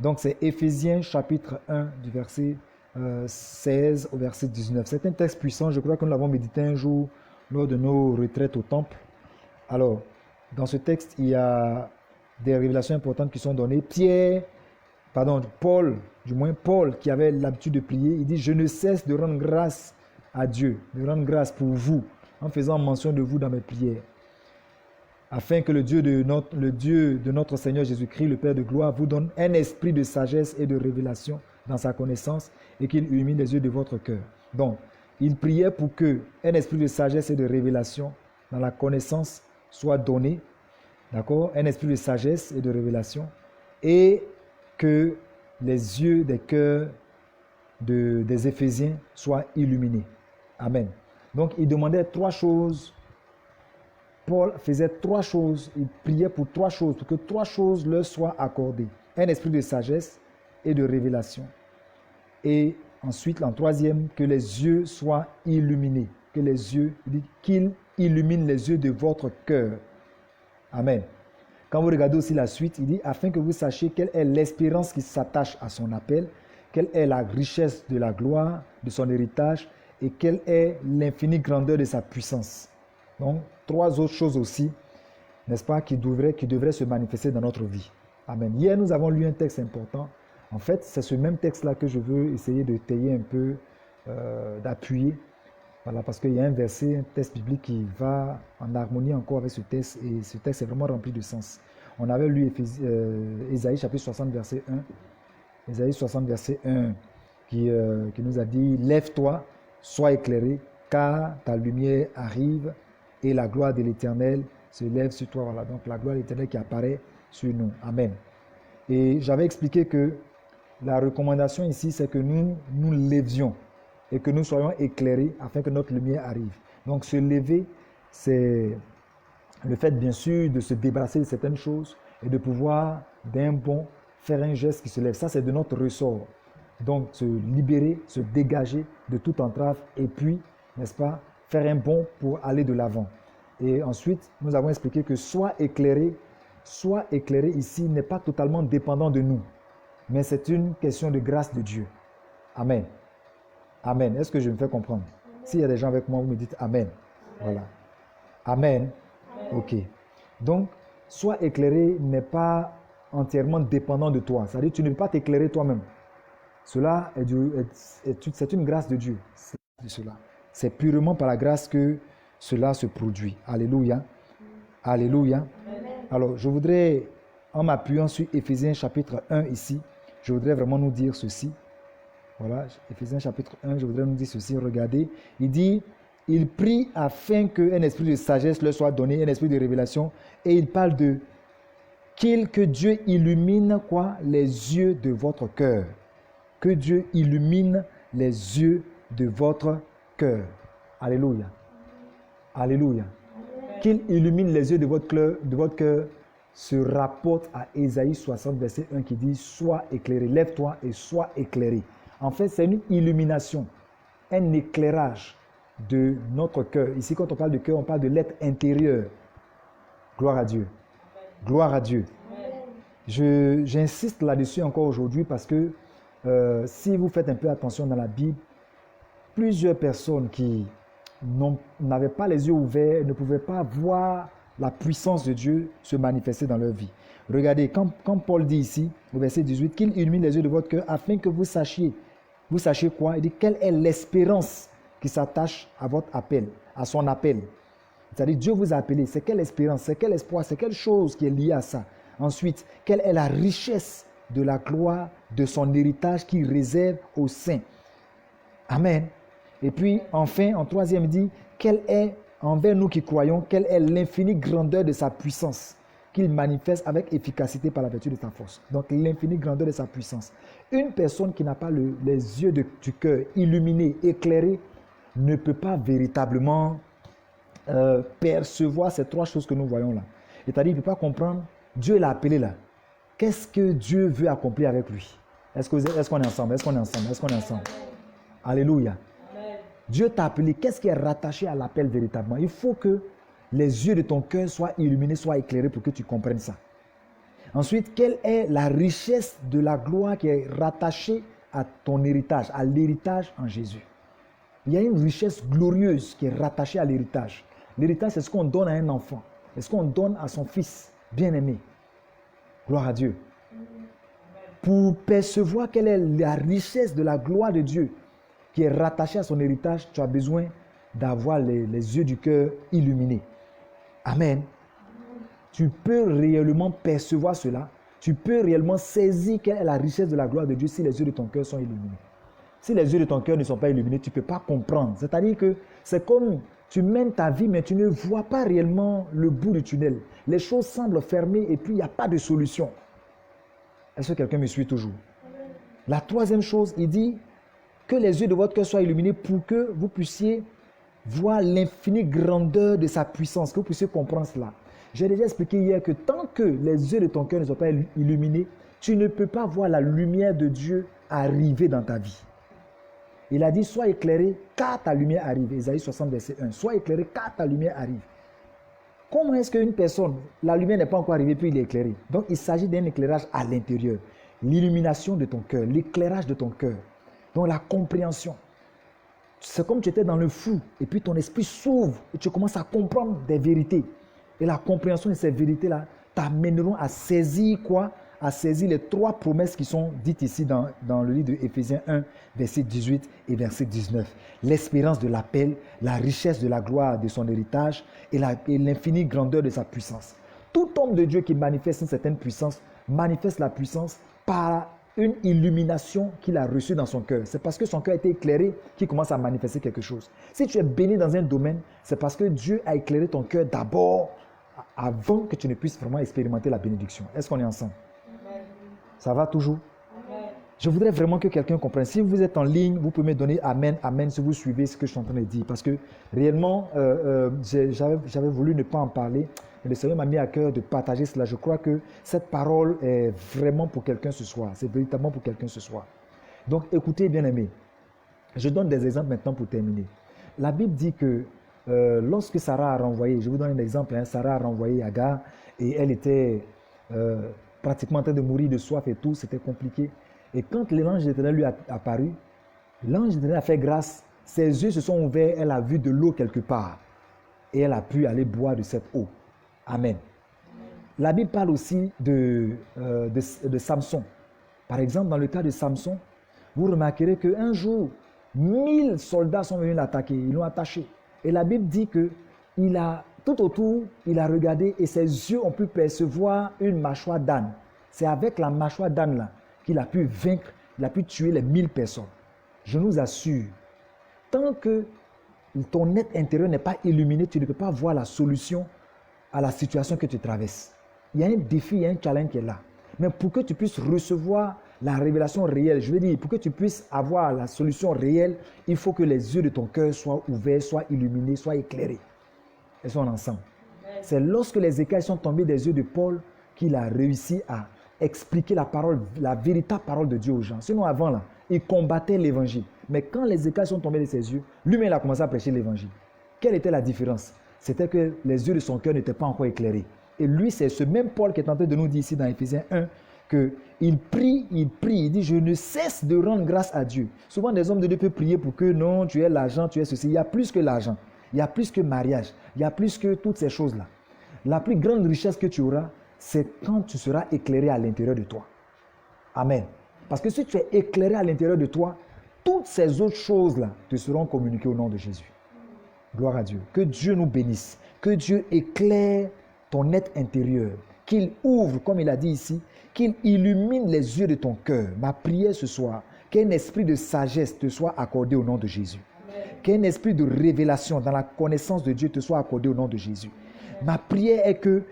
Donc c'est Éphésiens chapitre 1 du verset 16 au verset 19. C'est un texte puissant, je crois que nous l'avons médité un jour lors de nos retraites au temple. Alors, dans ce texte, il y a des révélations importantes qui sont données. Paul, qui avait l'habitude de prier, il dit « Je ne cesse de rendre grâce à Dieu, de rendre grâce pour vous, en faisant mention de vous dans mes prières, afin que le Dieu de notre Seigneur Jésus-Christ, le Père de gloire, vous donne un esprit de sagesse et de révélation dans sa connaissance et qu'il illumine les yeux de votre cœur. » Donc, il priait pour que un esprit de sagesse et de révélation dans la connaissance soit donné, d'accord? Un esprit de sagesse et de révélation, et que les yeux des cœurs des Éphésiens soient illuminés. Amen. Donc, il demandait 3 choses. Paul faisait 3 choses, il priait pour 3 choses, pour que 3 choses leur soient accordées. Un esprit de sagesse et de révélation. Et ensuite, en 3e, que les yeux soient illuminés. Que les yeux, il dit qu'il illumine les yeux de votre cœur. Amen. Quand vous regardez aussi la suite, il dit, afin que vous sachiez quelle est l'espérance qui s'attache à son appel, quelle est la richesse de la gloire, de son héritage, et quelle est l'infinie grandeur de sa puissance. Donc, 3 autres choses aussi, n'est-ce pas, qui devraient se manifester dans notre vie. Amen. Hier, nous avons lu un texte important. En fait, c'est ce même texte-là que je veux essayer de tailler un peu, d'appuyer. Voilà, parce qu'il y a un verset, un texte biblique qui va en harmonie encore avec ce texte, et ce texte est vraiment rempli de sens. On avait lu Ésaïe chapitre 60, verset 1. Ésaïe 60, verset 1, qui nous a dit « Lève-toi, sois éclairé, car ta lumière arrive, et la gloire de l'Éternel se lève sur toi. » Voilà, donc la gloire de l'Éternel qui apparaît sur nous. Amen. Et j'avais expliqué que la recommandation ici, c'est que nous lévions et que nous soyons éclairés afin que notre lumière arrive. Donc se lever, c'est le fait bien sûr de se débarrasser de certaines choses et de pouvoir d'un bond faire un geste qui se lève. Ça, c'est de notre ressort. Donc se libérer, se dégager de toute entrave et puis, n'est-ce pas, faire un bond pour aller de l'avant. Et ensuite, nous avons expliqué que soit éclairé ici n'est pas totalement dépendant de nous, mais c'est une question de grâce de Dieu. Amen. Amen. Est-ce que je me fais comprendre? S'il y a des gens avec moi, vous me dites Amen. Voilà. Amen. Ok. Donc, soit éclairé n'est pas entièrement dépendant de toi. C'est-à-dire que tu ne peux pas t'éclairer toi-même. Cela c'est une grâce de Dieu. C'est purement par la grâce que cela se produit. Alléluia. Alléluia. Alors, je voudrais, en m'appuyant sur Éphésiens chapitre 1 ici, je voudrais vraiment nous dire ceci. Voilà, Éphésiens chapitre 1, je voudrais nous dire ceci. Regardez, il dit, il prie afin qu'un esprit de sagesse leur soit donné, un esprit de révélation, et il parle de que Dieu illumine quoi? Les yeux de votre cœur. Que Dieu illumine les yeux de votre cœur. Alléluia. Alléluia. Qu'il illumine les yeux de votre cœur se rapporte à Ésaïe 60, verset 1 qui dit « Sois éclairé, lève-toi et sois éclairé ». En fait, c'est une illumination, un éclairage de notre cœur. Ici, quand on parle de cœur, on parle de l'être intérieur. Gloire à Dieu. Gloire à Dieu. J'insiste là-dessus encore aujourd'hui parce que si vous faites un peu attention dans la Bible, plusieurs personnes qui n'avaient pas les yeux ouverts ne pouvaient pas voir la puissance de Dieu se manifester dans leur vie. Regardez, quand Paul dit ici, au verset 18, qu'il illumine les yeux de votre cœur afin que vous sachiez quoi? Il dit, quelle est l'espérance qui s'attache à votre appel, à son appel. C'est-à-dire, Dieu vous a appelé. C'est quelle espérance, c'est quel espoir, c'est quelle chose qui est liée à ça. Ensuite, quelle est la richesse de la gloire de son héritage qu'il réserve aux saints. Amen. Et puis, enfin, en 3e, il dit, quelle est, envers nous qui croyons, quelle est l'infinie grandeur de sa puissance qu'il manifeste avec efficacité par la vertu de sa force. Donc, l'infinie grandeur de sa puissance. Une personne qui n'a pas les yeux du cœur illuminés, éclairés, ne peut pas véritablement percevoir ces 3 choses que nous voyons là. C'est-à-dire, il ne peut pas comprendre, Dieu l'a appelé là. Qu'est-ce que Dieu veut accomplir avec lui? Est-ce qu'on est ensemble? Est-ce qu'on est ensemble? Est-ce qu'on est ensemble? Alléluia. Amen. Dieu t'a appelé. Qu'est-ce qui est rattaché à l'appel véritablement? Il faut que les yeux de ton cœur soient illuminés, soient éclairés pour que tu comprennes ça. Ensuite, quelle est la richesse de la gloire qui est rattachée à ton héritage, à l'héritage en Jésus? Il y a une richesse glorieuse qui est rattachée à l'héritage. L'héritage, c'est ce qu'on donne à un enfant. C'est ce qu'on donne à son fils bien-aimé. Gloire à Dieu. Pour percevoir quelle est la richesse de la gloire de Dieu qui est rattachée à son héritage, tu as besoin d'avoir les yeux du cœur illuminés. Amen. Tu peux réellement percevoir cela. Tu peux réellement saisir quelle est la richesse de la gloire de Dieu si les yeux de ton cœur sont illuminés. Si les yeux de ton cœur ne sont pas illuminés, tu ne peux pas comprendre. C'est-à-dire que c'est comme tu mènes ta vie, mais tu ne vois pas réellement le bout du tunnel. Les choses semblent fermées et puis il n'y a pas de solution. Est-ce que quelqu'un me suit toujours? La troisième chose, il dit que les yeux de votre cœur soient illuminés pour que vous puissiez voir l'infinie grandeur de sa puissance, que vous puissiez comprendre cela. J'ai déjà expliqué hier que tant que les yeux de ton cœur ne sont pas illuminés, tu ne peux pas voir la lumière de Dieu arriver dans ta vie. Il a dit, sois éclairé car ta lumière arrive. Ésaïe 60, verset 1. Sois éclairé car ta lumière arrive. Comment est-ce qu'une personne, la lumière n'est pas encore arrivée, puis il est éclairé? Donc, il s'agit d'un éclairage à l'intérieur. L'illumination de ton cœur, l'éclairage de ton cœur. Donc, la compréhension. C'est comme tu étais dans le flou, et puis ton esprit s'ouvre, et tu commences à comprendre des vérités. Et la compréhension de ces vérités-là t'amèneront à saisir quoi? À saisir les trois promesses qui sont dites ici dans le livre de Éphésiens 1, verset 18 et verset 19. L'espérance de l'appel, la richesse de la gloire de son héritage et l'infinie grandeur de sa puissance. Tout homme de Dieu qui manifeste une certaine puissance, manifeste la puissance par une illumination qu'il a reçue dans son cœur. C'est parce que son cœur a été éclairé qu'il commence à manifester quelque chose. Si tu es béni dans un domaine, c'est parce que Dieu a éclairé ton cœur d'abord, avant que tu ne puisses vraiment expérimenter la bénédiction. Est-ce qu'on est ensemble? Ça va toujours? Amen. Je voudrais vraiment que quelqu'un comprenne. Si vous êtes en ligne, vous pouvez me donner Amen, Amen si vous suivez ce que je suis en train de dire. Parce que réellement, j'avais voulu ne pas en parler. Mais le Seigneur m'a mis à cœur de partager cela. Je crois que cette parole est vraiment pour quelqu'un ce soir. C'est véritablement pour quelqu'un ce soir. Donc écoutez, bien-aimés. Je donne des exemples maintenant pour terminer. La Bible dit que lorsque Sarah a renvoyé, je vous donne un exemple, Sarah a renvoyé Agar et elle était pratiquement en train de mourir de soif et tout, c'était compliqué. Et quand l'ange d'Éternel lui a apparu, l'ange d'Éternel a fait grâce, ses yeux se sont ouverts, elle a vu de l'eau quelque part et elle a pu aller boire de cette eau. Amen. La Bible parle aussi de Samson. Par exemple, dans le cas de Samson, vous remarquerez qu'un jour, 1000 soldats sont venus l'attaquer, ils l'ont attaché. Et la Bible dit que tout autour, il a regardé et ses yeux ont pu percevoir une mâchoire d'âne. C'est avec la mâchoire d'âne là qu'il a pu vaincre, il a pu tuer les 1000 personnes. Je nous assure, tant que ton être intérieur n'est pas illuminé, tu ne peux pas voir la solution à la situation que tu traverses. Il y a un défi, il y a un challenge qui est là. Mais pour que tu puisses recevoir la révélation réelle, je veux dire, pour que tu puisses avoir la solution réelle, il faut que les yeux de ton cœur soient ouverts, soient illuminés, soient éclairés. Elles sont ensemble. C'est lorsque les écailles sont tombées des yeux de Paul qu'il a réussi à expliquer la parole, la véritable parole de Dieu aux gens. Sinon, avant, là, il combattait l'évangile. Mais quand les écailles sont tombées de ses yeux, lui-même a commencé à prêcher l'évangile. Quelle était la différence? C'était que les yeux de son cœur n'étaient pas encore éclairés. Et lui, c'est ce même Paul qui est en train de nous dire ici dans Éphésiens 1 qu'il prie, il dit, je ne cesse de rendre grâce à Dieu. Souvent, des hommes de Dieu peuvent prier pour que non, tu aies l'argent, tu aies ceci. Il y a plus que l'argent. Il y a plus que mariage. Il y a plus que toutes ces choses-là. La plus grande richesse que tu auras, c'est quand tu seras éclairé à l'intérieur de toi. Amen. Parce que si tu es éclairé à l'intérieur de toi, toutes ces autres choses-là te seront communiquées au nom de Jésus. Gloire à Dieu. Que Dieu nous bénisse. Que Dieu éclaire ton être intérieur. Qu'il ouvre, comme il a dit ici, qu'il illumine les yeux de ton cœur. Ma prière ce soir, qu'un esprit de sagesse te soit accordé au nom de Jésus. Qu'un esprit de révélation dans la connaissance de Dieu te soit accordé au nom de Jésus. Ma prière est que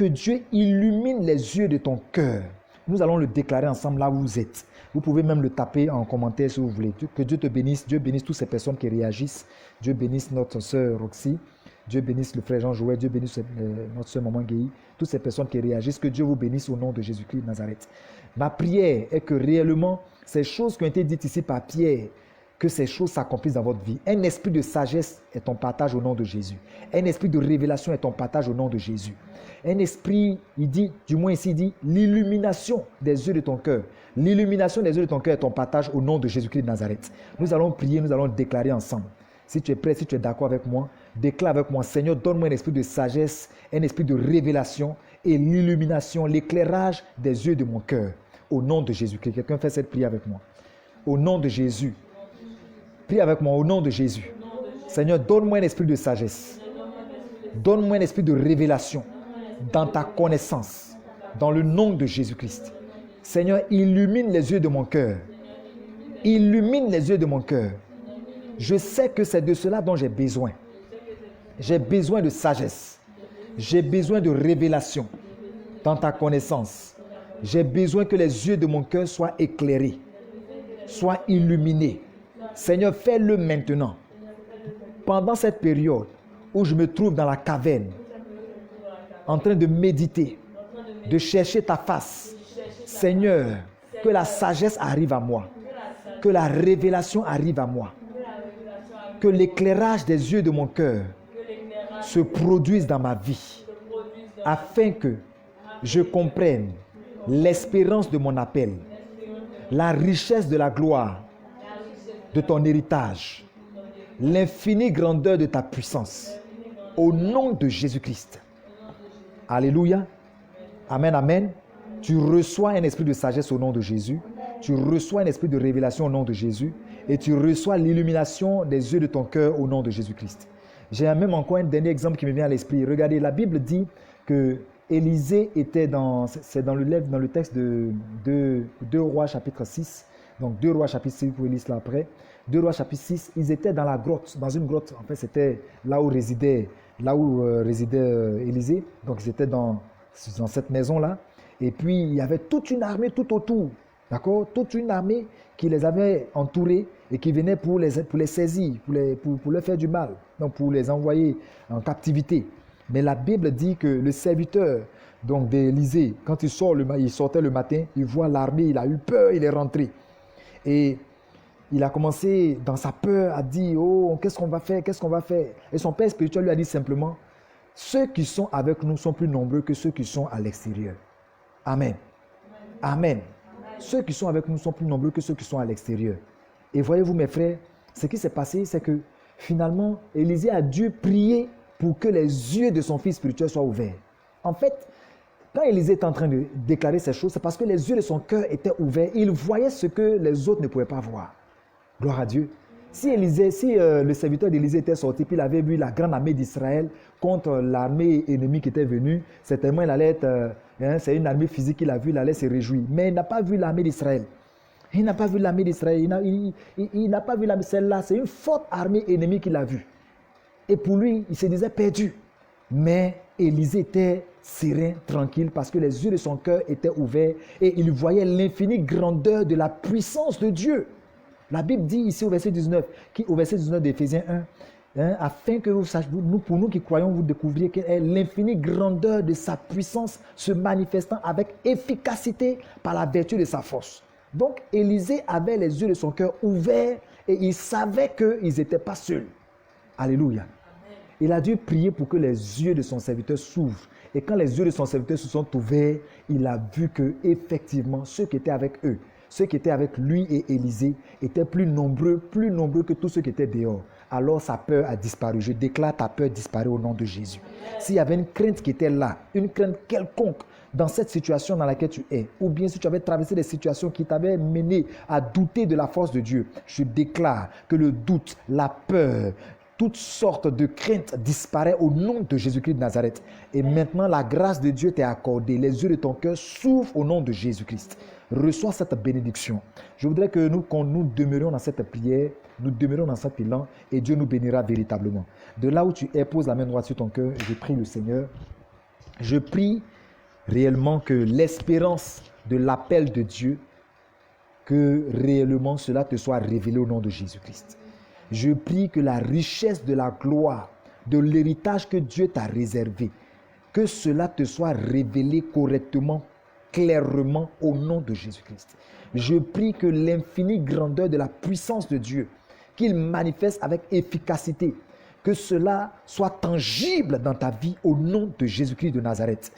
Dieu illumine les yeux de ton cœur. Nous allons le déclarer ensemble là où vous êtes. Vous pouvez même le taper en commentaire si vous voulez. Que Dieu te bénisse. Dieu bénisse toutes ces personnes qui réagissent. Dieu bénisse notre sœur Roxy. Dieu bénisse le frère Jean-Joël. Dieu bénisse notre sœur Maman Guéhi. Toutes ces personnes qui réagissent. Que Dieu vous bénisse au nom de Jésus-Christ de Nazareth. Ma prière est que réellement, ces choses qui ont été dites ici par Pierre, que ces choses s'accomplissent dans votre vie. Un esprit de sagesse est ton partage au nom de Jésus. Un esprit de révélation est ton partage au nom de Jésus. Un esprit, il dit, du moins ici, il dit, l'illumination des yeux de ton cœur. L'illumination des yeux de ton cœur est ton partage au nom de Jésus-Christ de Nazareth. Nous allons prier, nous allons déclarer ensemble. Si tu es prêt, si tu es d'accord avec moi, déclare avec moi, Seigneur, donne-moi un esprit de sagesse, un esprit de révélation et l'illumination, l'éclairage des yeux de mon cœur. Au nom de Jésus-Christ. Quelqu'un fait cette prière avec moi. Au nom de Jésus. Prie avec moi au nom de Jésus. Seigneur, donne-moi un esprit de sagesse. Donne-moi un esprit de révélation dans ta connaissance. Dans le nom de Jésus-Christ. Seigneur, illumine les yeux de mon cœur. Illumine les yeux de mon cœur. Je sais que c'est de cela dont j'ai besoin. J'ai besoin de sagesse. J'ai besoin de révélation dans ta connaissance. J'ai besoin que les yeux de mon cœur soient éclairés, soient illuminés. Seigneur, fais-le maintenant. Pendant cette période où je me trouve dans la caverne, en train de méditer, de chercher ta face. Seigneur, que la sagesse arrive à moi. Que la révélation arrive à moi. Que l'éclairage des yeux de mon cœur se produise dans ma vie. Afin que je comprenne l'espérance de mon appel, la richesse de la gloire de ton héritage, l'infinie grandeur de ta puissance, au nom de Jésus-Christ. Alléluia. Amen, amen. Tu reçois un esprit de sagesse au nom de Jésus. Tu reçois un esprit de révélation au nom de Jésus. Et tu reçois l'illumination des yeux de ton cœur au nom de Jésus-Christ. J'ai même encore un dernier exemple qui me vient à l'esprit. Regardez, la Bible dit que Élisée était c'est dans le texte de 2 Rois chapitre 6. Donc 2 Rois chapitre 6, vous pouvez lire cela après. 2 Rois chapitre 6, ils étaient dans la grotte, dans une grotte. En fait, c'était là où résidait Élisée. Donc ils étaient dans cette maison-là. Et puis, il y avait toute une armée tout autour. D'accord? Toute une armée qui les avait entourés et qui venait pour les saisir, pour leur faire du mal. Donc pour les envoyer en captivité. Mais la Bible dit que le serviteur d'Élisée, quand il sortait le matin, il voit l'armée, il a eu peur, il est rentré. Et il a commencé dans sa peur à dire, oh, qu'est-ce qu'on va faire, qu'est-ce qu'on va faire? Et son père spirituel lui a dit simplement, ceux qui sont avec nous sont plus nombreux que ceux qui sont à l'extérieur. Amen. Amen. Ceux qui sont avec nous sont plus nombreux que ceux qui sont à l'extérieur. Et voyez-vous mes frères, ce qui s'est passé, c'est que finalement, Élisée a dû prier pour que les yeux de son fils spirituel soient ouverts. En fait, quand Élisée était en train de déclarer ces choses, c'est parce que les yeux de son cœur étaient ouverts. Il voyait ce que les autres ne pouvaient pas voir. Gloire à Dieu. Si le serviteur d'Élisée était sorti, puis il avait vu la grande armée d'Israël contre l'armée ennemie qui était venue, certainement il allait être, c'est une armée physique qu'il a vue, il allait se réjouir. Mais il n'a pas vu l'armée d'Israël. Il n'a pas vu l'armée d'Israël. Il n'a pas vu celle-là. C'est une forte armée ennemie qu'il a vue. Et pour lui, il se disait perdu. Mais Élisée était serein, tranquille, parce que les yeux de son cœur étaient ouverts et il voyait l'infinie grandeur de la puissance de Dieu. La Bible dit ici au verset 19 d'Éphésiens 1, afin que vous sachiez, pour nous qui croyons, vous découvriez quelle est l'infinie grandeur de sa puissance se manifestant avec efficacité par la vertu de sa force. Donc Élisée avait les yeux de son cœur ouverts et il savait qu'ils n'étaient pas seuls. Alléluia. Il a dû prier pour que les yeux de son serviteur s'ouvrent. Et quand les yeux de son serviteur se sont ouverts, il a vu que effectivement ceux qui étaient avec eux, ceux qui étaient avec lui et Élisée, étaient plus nombreux que tous ceux qui étaient dehors. Alors sa peur a disparu. Je déclare ta peur disparaît au nom de Jésus. S'il y avait une crainte qui était là, une crainte quelconque dans cette situation dans laquelle tu es, ou bien si tu avais traversé des situations qui t'avaient mené à douter de la force de Dieu, je déclare que le doute, la peur, toutes sortes de craintes disparaissent au nom de Jésus-Christ de Nazareth. Et maintenant, la grâce de Dieu t'est accordée. Les yeux de ton cœur s'ouvrent au nom de Jésus-Christ. Reçois cette bénédiction. Je voudrais que nous demeurions dans cette prière, nous demeurions dans cet élan et Dieu nous bénira véritablement. De là où tu es, pose la main droite sur ton cœur. Je prie le Seigneur. Je prie réellement que l'espérance de l'appel de Dieu, que réellement cela te soit révélé au nom de Jésus-Christ. Je prie que la richesse de la gloire, de l'héritage que Dieu t'a réservé, que cela te soit révélé correctement, clairement au nom de Jésus-Christ. Je prie que l'infinie grandeur de la puissance de Dieu qu'il manifeste avec efficacité. Que cela soit tangible dans ta vie au nom de Jésus-Christ de Nazareth.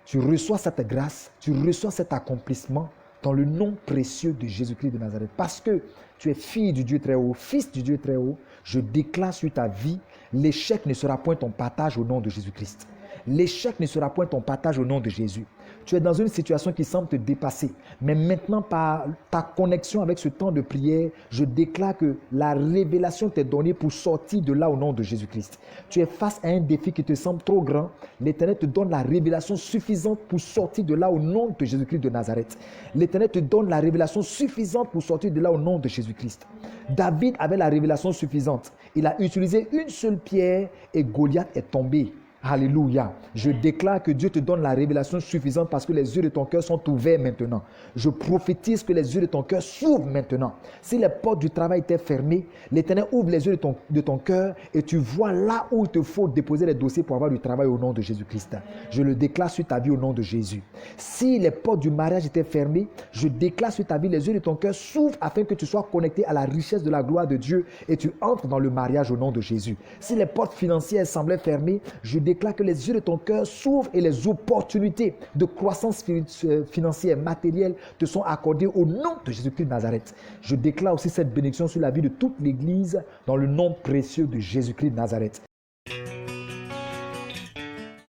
Tu reçois cette grâce, tu reçois cet accomplissement dans le nom précieux de Jésus-Christ de Nazareth. Parce que tu es fille du Dieu très haut, fils du Dieu très haut, je déclare sur ta vie, l'échec ne sera point ton partage au nom de Jésus-Christ. L'échec ne sera point ton partage au nom de Jésus. Tu es dans une situation qui semble te dépasser. Mais maintenant, par ta connexion avec ce temps de prière, je déclare que la révélation t'est donnée pour sortir de là au nom de Jésus-Christ. Tu es face à un défi qui te semble trop grand. L'Éternel te donne la révélation suffisante pour sortir de là au nom de Jésus-Christ de Nazareth. L'Éternel te donne la révélation suffisante pour sortir de là au nom de Jésus-Christ. David avait la révélation suffisante. Il a utilisé une seule pierre et Goliath est tombé. Alléluia. Je déclare que Dieu te donne la révélation suffisante parce que les yeux de ton cœur sont ouverts maintenant. Je prophétise que les yeux de ton cœur s'ouvrent maintenant. Si les portes du travail étaient fermées, l'Éternel ouvre les yeux de ton cœur et tu vois là où il te faut déposer les dossiers pour avoir du travail au nom de Jésus-Christ. Je le déclare sur ta vie au nom de Jésus. Si les portes du mariage étaient fermées, je déclare sur ta vie, les yeux de ton cœur s'ouvrent afin que tu sois connecté à la richesse de la gloire de Dieu et tu entres dans le mariage au nom de Jésus. Si les portes financières semblaient fermées, je déclare que les yeux de ton cœur s'ouvrent et les opportunités de croissance financière, matérielle te sont accordées au nom de Jésus-Christ de Nazareth. Je déclare aussi cette bénédiction sur la vie de toute l'Église dans le nom précieux de Jésus-Christ de Nazareth.